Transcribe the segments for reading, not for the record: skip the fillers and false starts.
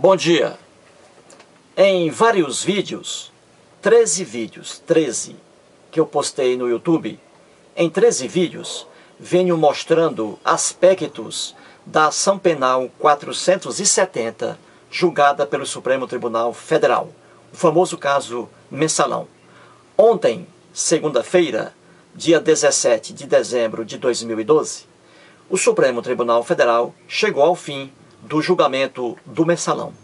Bom dia! Em vários vídeos, 13 que eu postei no YouTube, em 13 vídeos venho mostrando aspectos da ação penal 470 julgada pelo Supremo Tribunal Federal, o famoso caso Mensalão. Ontem, segunda-feira, dia 17 de dezembro de 2012, o Supremo Tribunal Federal chegou ao fim do julgamento do Mensalão.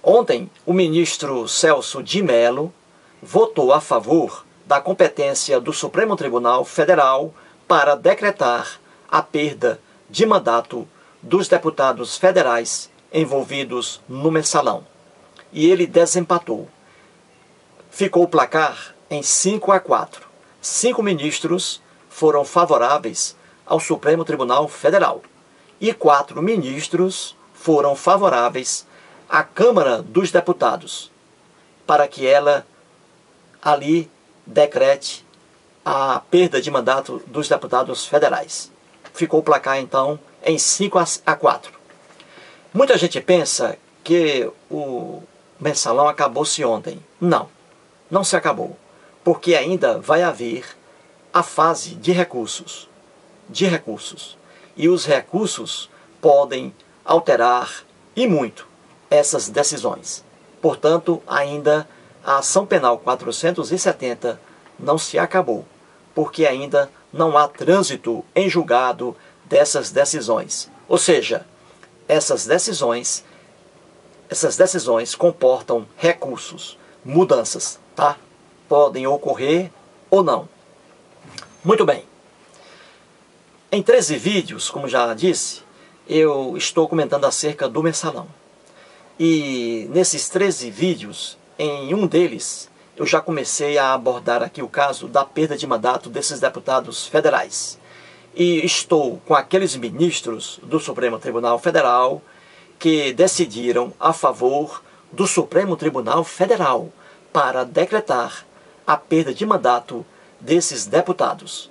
Ontem, o ministro Celso de Mello votou a favor da competência do Supremo Tribunal Federal para decretar a perda de mandato dos deputados federais envolvidos no Mensalão. E ele desempatou. Ficou o placar em 5-4. 5 ministros foram favoráveis ao Supremo Tribunal Federal e 4 ministros foram favoráveis à Câmara dos Deputados, para que ela ali decrete a perda de mandato dos deputados federais. Ficou o placar, então, em 5-4. Muita gente pensa que o Mensalão acabou-se ontem. Não, não se acabou, porque ainda vai haver a fase de recursos. E os recursos podem alterar, e muito, essas decisões. Portanto, ainda a ação penal 470 não se acabou, porque ainda não há trânsito em julgado dessas decisões. Ou seja, essas decisões comportam recursos, mudanças, tá? Podem ocorrer ou não. Muito bem. Em 13 vídeos, como já disse, eu estou comentando acerca do Mensalão. E nesses 13 vídeos, em um deles, eu já comecei a abordar aqui o caso da perda de mandato desses deputados federais. E estou com aqueles ministros do Supremo Tribunal Federal que decidiram a favor do Supremo Tribunal Federal para decretar a perda de mandato desses deputados.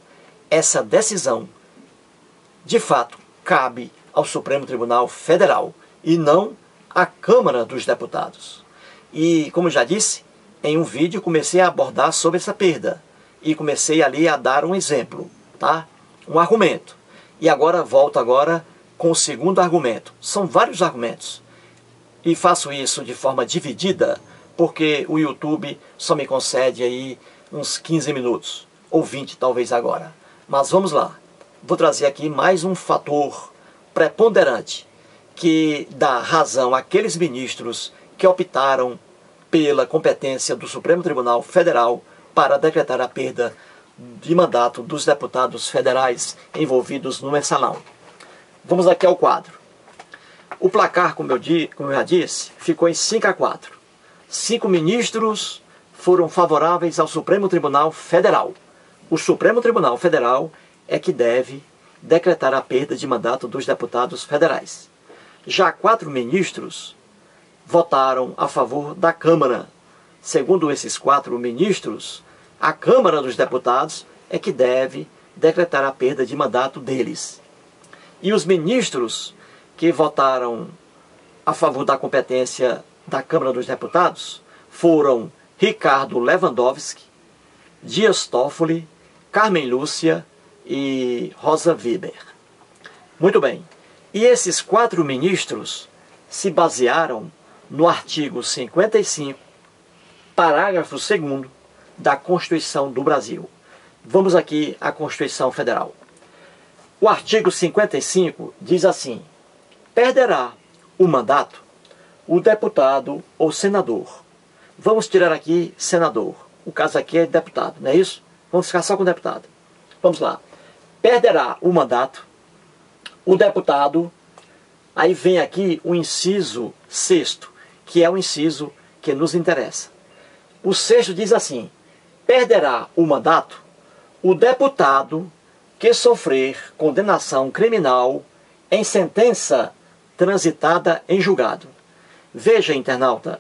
Essa decisão, de fato, cabe ao Supremo Tribunal Federal e não à Câmara dos Deputados. E, como já disse, em um vídeo comecei a abordar sobre essa perda e comecei ali a dar um exemplo, tá? Um argumento. E agora volto com o segundo argumento. São vários argumentos. E faço isso de forma dividida, porque o YouTube só me concede aí uns 15 minutos, ou 20 talvez agora. Mas vamos lá. Vou trazer aqui mais um fator preponderante que dá razão àqueles ministros que optaram pela competência do Supremo Tribunal Federal para decretar a perda de mandato dos deputados federais envolvidos no Mensalão. Vamos aqui ao quadro. O placar, como eu já disse, ficou em 5-4. 5 ministros foram favoráveis ao Supremo Tribunal Federal. O Supremo Tribunal Federal é que deve decretar a perda de mandato dos deputados federais. Já 4 ministros votaram a favor da Câmara. Segundo esses 4 ministros, a Câmara dos Deputados é que deve decretar a perda de mandato deles. E os ministros que votaram a favor da competência da Câmara dos Deputados foram Ricardo Lewandowski, Dias Toffoli, Carmen Lúcia e Rosa Weber. Muito bem. E esses 4 ministros se basearam no artigo 55, parágrafo 2º da Constituição do Brasil. Vamos aqui à Constituição Federal. O artigo 55 diz assim: perderá o mandato o deputado ou senador. Vamos tirar aqui senador. O caso aqui é deputado, não é isso? Vamos ficar só com deputado. Vamos lá. Perderá o mandato o deputado. Aí vem aqui o inciso 6º, que é o inciso que nos interessa. O 6º diz assim: perderá o mandato o deputado que sofrer condenação criminal em sentença transitada em julgado. Veja, internauta,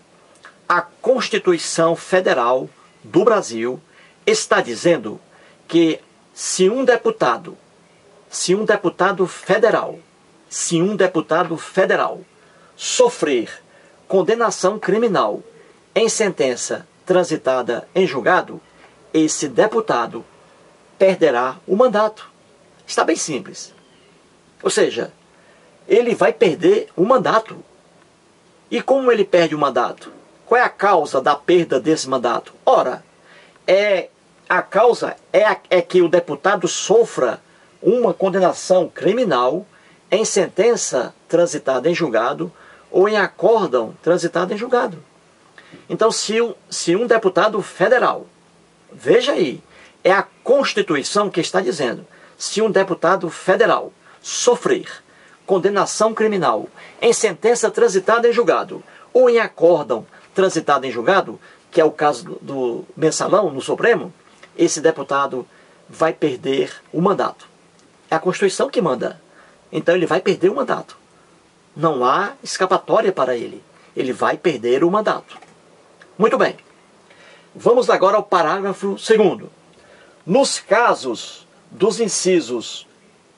a Constituição Federal do Brasil está dizendo que se um deputado federal sofrer condenação criminal em sentença transitada em julgado, esse deputado perderá o mandato. Está bem simples. Ou seja, ele vai perder o mandato. E como ele perde o mandato? Qual é a causa da perda desse mandato? Ora, a causa é que o deputado sofra uma condenação criminal em sentença transitada em julgado ou em acórdão transitado em julgado. Então, se um deputado federal, veja aí, é a Constituição que está dizendo, se um deputado federal sofrer condenação criminal em sentença transitada em julgado ou em acórdão transitado em julgado, que é o caso do mensalão no Supremo, esse deputado vai perder o mandato. É a Constituição que manda. Então ele vai perder o mandato. Não há escapatória para ele. Ele vai perder o mandato. Muito bem. Vamos agora ao parágrafo 2º. Nos casos dos incisos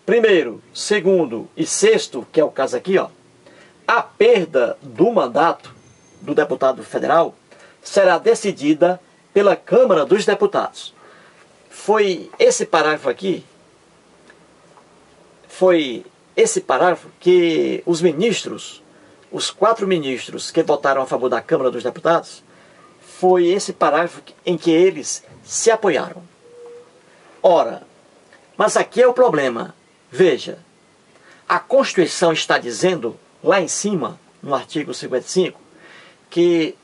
1º, 2º e 6º, que é o caso aqui, a perda do mandato do deputado federal será decidida pela Câmara dos Deputados. Foi esse parágrafo aqui, que os ministros, os 4 ministros que votaram a favor da Câmara dos Deputados, foi esse parágrafo em que eles se apoiaram. Ora, mas aqui é o problema. Veja, a Constituição está dizendo, lá em cima, no artigo 55, que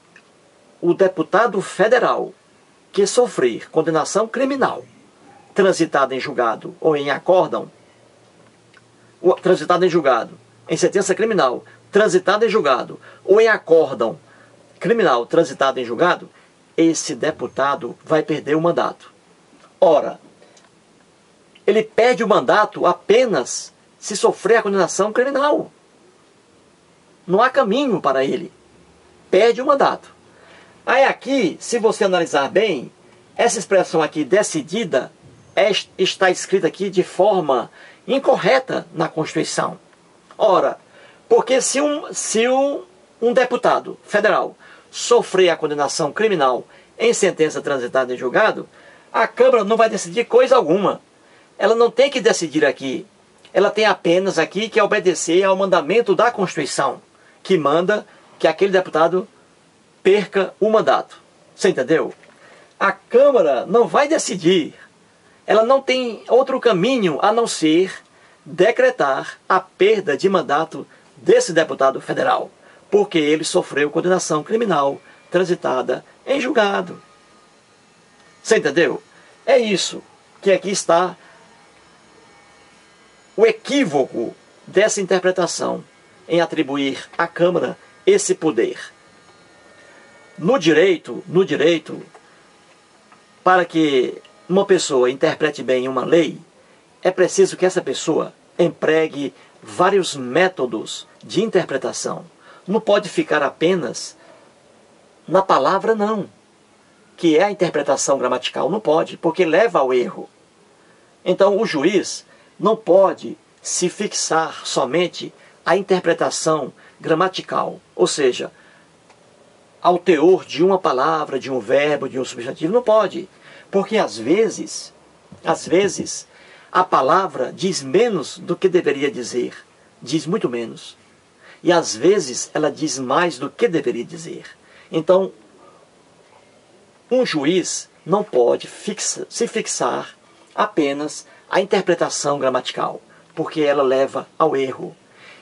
o deputado federal que sofrer condenação criminal transitada em julgado ou em acórdão, transitada em julgado, em sentença criminal transitada em julgado ou em acórdão criminal transitado em julgado, esse deputado vai perder o mandato. Ora, ele perde o mandato apenas se sofrer a condenação criminal. Não há caminho para ele. Perde o mandato. Aí aqui, se você analisar bem, essa expressão aqui, decidida, está escrita aqui de forma incorreta na Constituição. Ora, porque se um deputado federal sofrer a condenação criminal em sentença transitada em julgado, a Câmara não vai decidir coisa alguma. Ela não tem que decidir aqui. Ela tem apenas aqui que obedecer ao mandamento da Constituição, que manda que aquele deputado perca o mandato. Você entendeu? A Câmara não vai decidir. Ela não tem outro caminho a não ser decretar a perda de mandato desse deputado federal, porque ele sofreu condenação criminal transitada em julgado. Você entendeu? É isso que aqui está o equívoco dessa interpretação em atribuir à Câmara esse poder. No direito, para que uma pessoa interprete bem uma lei, é preciso que essa pessoa empregue vários métodos de interpretação. Não pode ficar apenas na palavra não, que é a interpretação gramatical. Não pode, porque leva ao erro. Então o juiz não pode se fixar somente à interpretação gramatical, ou seja, ao teor de uma palavra, de um verbo, de um substantivo. Não pode, porque às vezes, a palavra diz menos do que deveria dizer, diz muito menos. E às vezes ela diz mais do que deveria dizer. Então, um juiz não pode se fixar apenas à interpretação gramatical, porque ela leva ao erro.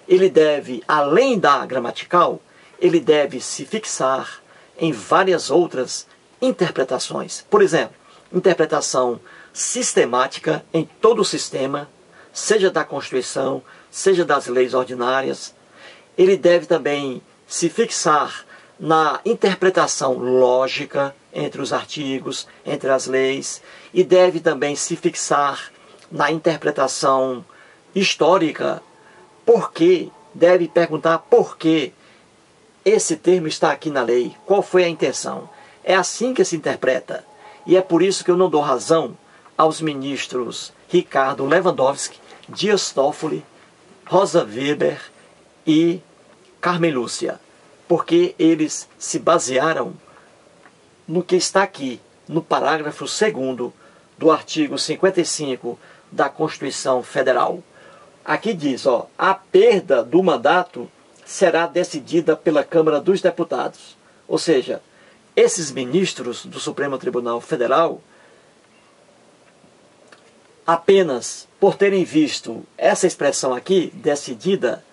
Ele deve, além da gramatical, ele deve se fixar em várias outras interpretações. Por exemplo, interpretação sistemática em todo o sistema, seja da Constituição, seja das leis ordinárias. Ele deve também se fixar na interpretação lógica entre os artigos, entre as leis, e deve também se fixar na interpretação histórica. Por quê? Deve perguntar por que esse termo está aqui na lei, qual foi a intenção. É assim que se interpreta. E é por isso que eu não dou razão aos ministros Ricardo Lewandowski, Dias Toffoli, Rosa Weber e Carmen Lúcia. porque eles se basearam no que está aqui, no parágrafo 2º do artigo 55 da Constituição Federal. Aqui diz, ó, a perda do mandato será decidida pela Câmara dos Deputados. Ou seja, esses ministros do Supremo Tribunal Federal, apenas por terem visto essa expressão aqui, decidida,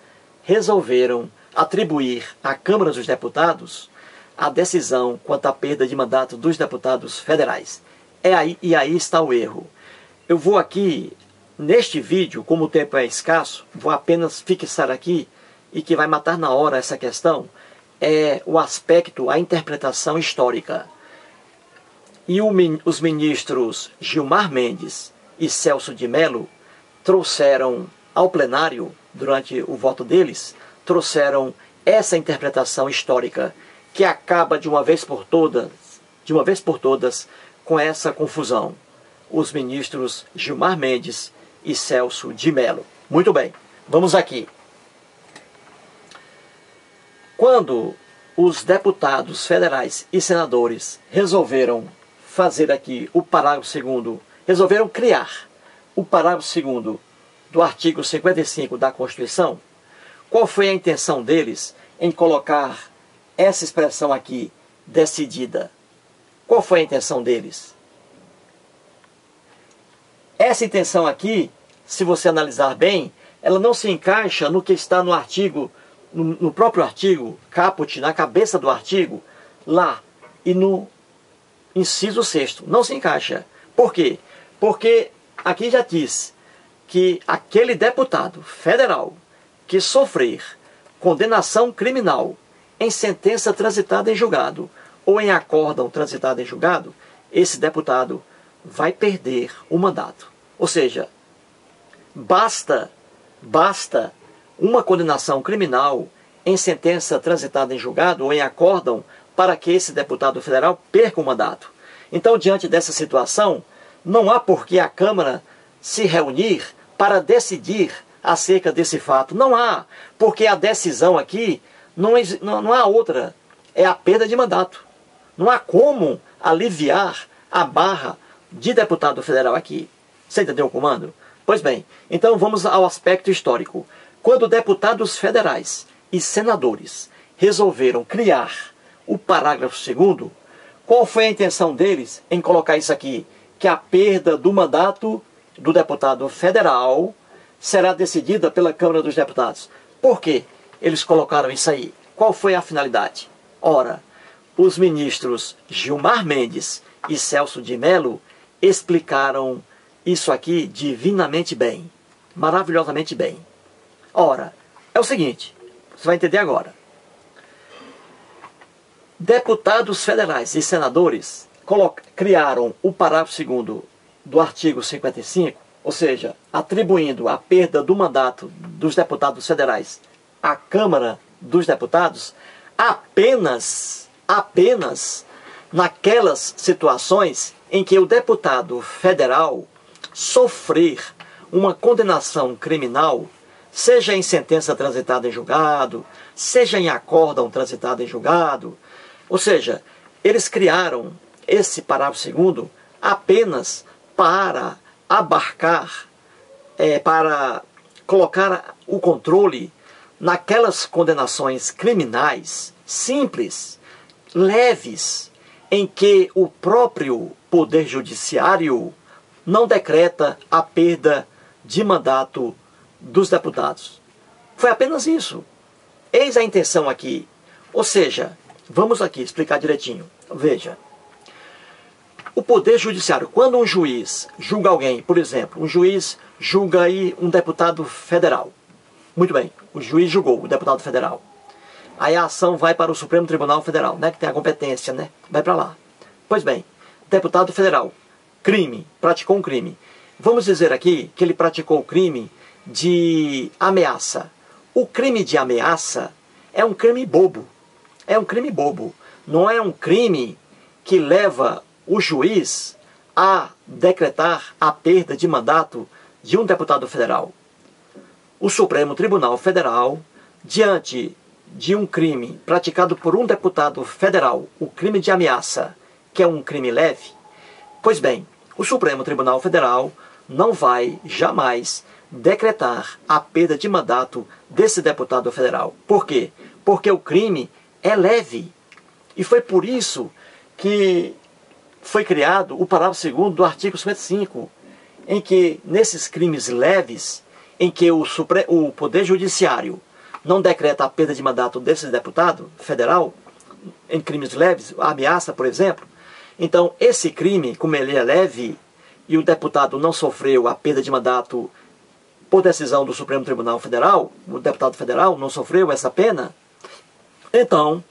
resolveram atribuir à Câmara dos Deputados a decisão quanto à perda de mandato dos deputados federais. E aí está o erro. Eu vou aqui, neste vídeo, como o tempo é escasso, vou apenas fixar aqui, e que vai matar na hora essa questão, é o aspecto, a interpretação histórica. E os ministros Gilmar Mendes e Celso de Mello trouxeram ao plenário, durante o voto deles, trouxeram essa interpretação histórica que acaba de uma vez por todas com essa confusão. Os ministros Gilmar Mendes e Celso de Mello. Muito bem, vamos aqui. Quando os deputados federais e senadores resolveram fazer aqui o parágrafo 2º, resolveram criar o parágrafo 2º do artigo 55 da Constituição, qual foi a intenção deles em colocar essa expressão aqui, decidida? Qual foi a intenção deles? Essa intenção aqui, se você analisar bem, ela não se encaixa no que está no artigo, no próprio artigo, caput, na cabeça do artigo, lá, e no inciso 6º. Não se encaixa. Por quê? Porque aqui já diz que aquele deputado federal que sofrer condenação criminal em sentença transitada em julgado ou em acórdão transitado em julgado, esse deputado vai perder o mandato. Ou seja, basta uma condenação criminal em sentença transitada em julgado ou em acórdão para que esse deputado federal perca o mandato. Então, diante dessa situação, não há por que a Câmara se reunir para decidir acerca desse fato. Não há, porque a decisão aqui não há outra, é a perda de mandato. Não há como aliviar a barra de deputado federal aqui. Você entendeu o comando? Pois bem, então vamos ao aspecto histórico. Quando deputados federais e senadores resolveram criar o parágrafo 2º, qual foi a intenção deles em colocar isso aqui? Que a perda do mandato do deputado federal será decidida pela Câmara dos Deputados. Por que eles colocaram isso aí? Qual foi a finalidade? Ora, os ministros Gilmar Mendes e Celso de Mello explicaram isso aqui divinamente bem, maravilhosamente bem. Ora, é o seguinte, você vai entender agora. Deputados federais e senadores criaram o parágrafo 2º do artigo 55, ou seja, atribuindo a perda do mandato dos deputados federais à Câmara dos Deputados apenas naquelas situações em que o deputado federal sofrer uma condenação criminal, seja em sentença transitada em julgado, seja em acórdão transitado em julgado. Ou seja, eles criaram esse parágrafo 2º apenas para abarcar, para colocar o controle naquelas condenações criminais simples, leves, em que o próprio Poder Judiciário não decreta a perda de mandato dos deputados. Foi apenas isso. Eis a intenção aqui. Ou seja, vamos aqui explicar direitinho. Veja. O Poder Judiciário, quando um juiz julga alguém, por exemplo, um juiz julga aí um deputado federal. Muito bem, o juiz julgou o deputado federal. Aí a ação vai para o Supremo Tribunal Federal, né, que tem a competência, né? Vai para lá. Pois bem, deputado federal, crime, praticou um crime. Vamos dizer aqui que ele praticou o crime de ameaça. O crime de ameaça é um crime bobo. É um crime bobo. Não é um crime que leva o juiz a decretar a perda de mandato de um deputado federal. O Supremo Tribunal Federal, diante de um crime praticado por um deputado federal, o crime de ameaça, que é um crime leve, pois bem, o Supremo Tribunal Federal não vai jamais decretar a perda de mandato desse deputado federal. Por quê? Porque o crime é leve. E foi por isso que foi criado o parágrafo 2º do artigo 55, em que, nesses crimes leves, em que o Poder Judiciário não decreta a perda de mandato desse deputado federal, em crimes leves, a ameaça, por exemplo, então esse crime, como ele é leve, e o deputado não sofreu a perda de mandato por decisão do Supremo Tribunal Federal, o deputado federal não sofreu essa pena, então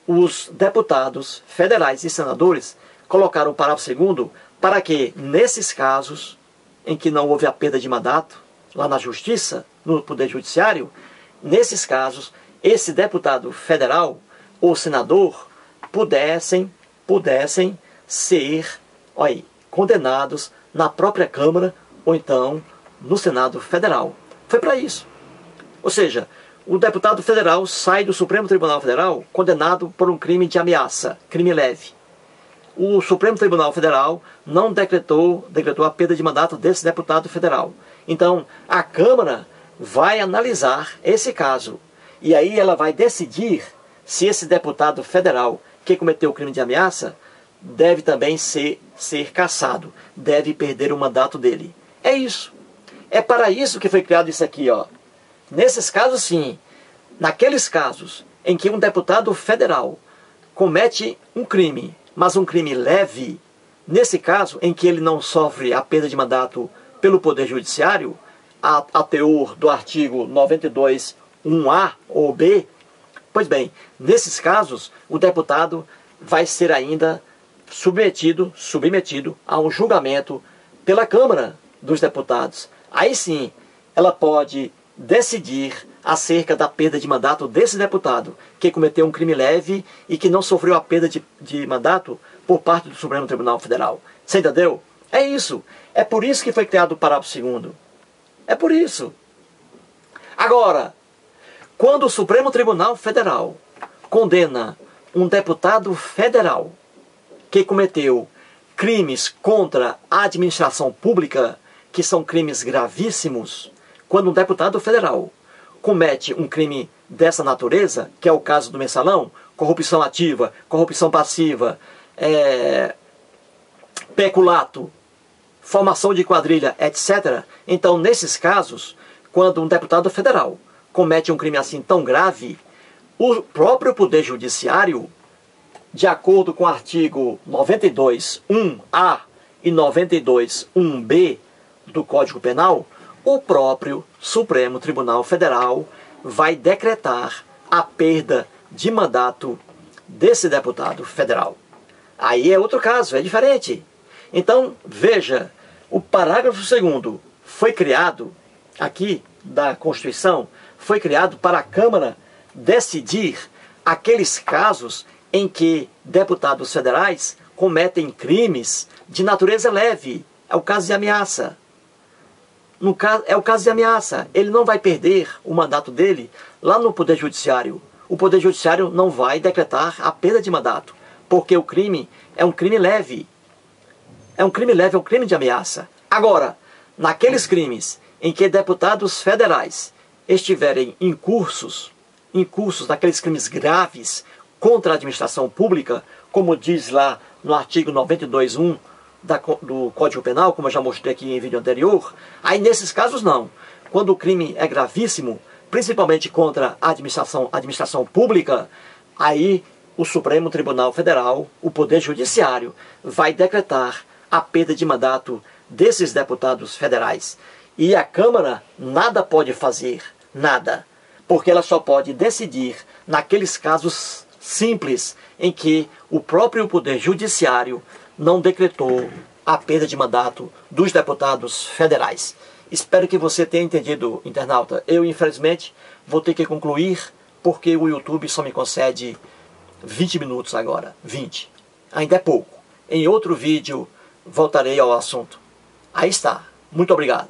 os deputados federais e senadores colocaram o parágrafo 2º para que, nesses casos em que não houve a perda de mandato, lá na Justiça, no Poder Judiciário, nesses casos, esse deputado federal ou senador pudessem ser condenados na própria Câmara ou então no Senado Federal. Foi para isso. Ou seja, o deputado federal sai do Supremo Tribunal Federal condenado por um crime de ameaça, crime leve. O Supremo Tribunal Federal não decretou a perda de mandato desse deputado federal. Então, a Câmara vai analisar esse caso. E aí ela vai decidir se esse deputado federal que cometeu o crime de ameaça deve também ser cassado, deve perder o mandato dele. É isso. É para isso que foi criado isso aqui, ó. Nesses casos, sim. Naqueles casos em que um deputado federal comete um crime, mas um crime leve, nesse caso em que ele não sofre a perda de mandato pelo Poder Judiciário, a teor do artigo 92(1)(a) ou (b), pois bem, nesses casos, o deputado vai ser ainda submetido a um julgamento pela Câmara dos Deputados. Aí sim, ela pode decidir acerca da perda de mandato desse deputado que cometeu um crime leve e que não sofreu a perda de mandato por parte do Supremo Tribunal Federal. Você entendeu? É isso. É por isso que foi criado o parágrafo 2º. É por isso. Agora, quando o Supremo Tribunal Federal condena um deputado federal que cometeu crimes contra a administração pública, que são crimes gravíssimos, quando um deputado federal comete um crime dessa natureza, que é o caso do mensalão, corrupção ativa, corrupção passiva, peculato, formação de quadrilha, etc. Então, nesses casos, quando um deputado federal comete um crime assim tão grave, o próprio Poder Judiciário, de acordo com o artigo 92(1)(a) e 92(1)(b) do Código Penal, o próprio Supremo Tribunal Federal vai decretar a perda de mandato desse deputado federal. Aí é outro caso, é diferente. Então, veja, o parágrafo 2º foi criado, aqui da Constituição, foi criado para a Câmara decidir aqueles casos em que deputados federais cometem crimes de natureza leve. É o caso de ameaça. É o caso de ameaça. Ele não vai perder o mandato dele lá no Poder Judiciário. O Poder Judiciário não vai decretar a perda de mandato, porque o crime é um crime leve. É um crime leve, é um crime de ameaça. Agora, naqueles crimes em que deputados federais estiverem incursos naqueles crimes graves contra a administração pública, como diz lá no artigo 92(1) do Código Penal, como eu já mostrei aqui em vídeo anterior, aí nesses casos não. Quando o crime é gravíssimo, principalmente contra a administração pública, aí o Supremo Tribunal Federal, o Poder Judiciário, vai decretar a perda de mandato desses deputados federais. E a Câmara nada pode fazer, nada, porque ela só pode decidir naqueles casos simples em que o próprio Poder Judiciário não decretou a perda de mandato dos deputados federais. Espero que você tenha entendido, internauta. Eu, infelizmente, vou ter que concluir, porque o YouTube só me concede 20 minutos agora. 20. Ainda é pouco. Em outro vídeo, voltarei ao assunto. Aí está. Muito obrigado.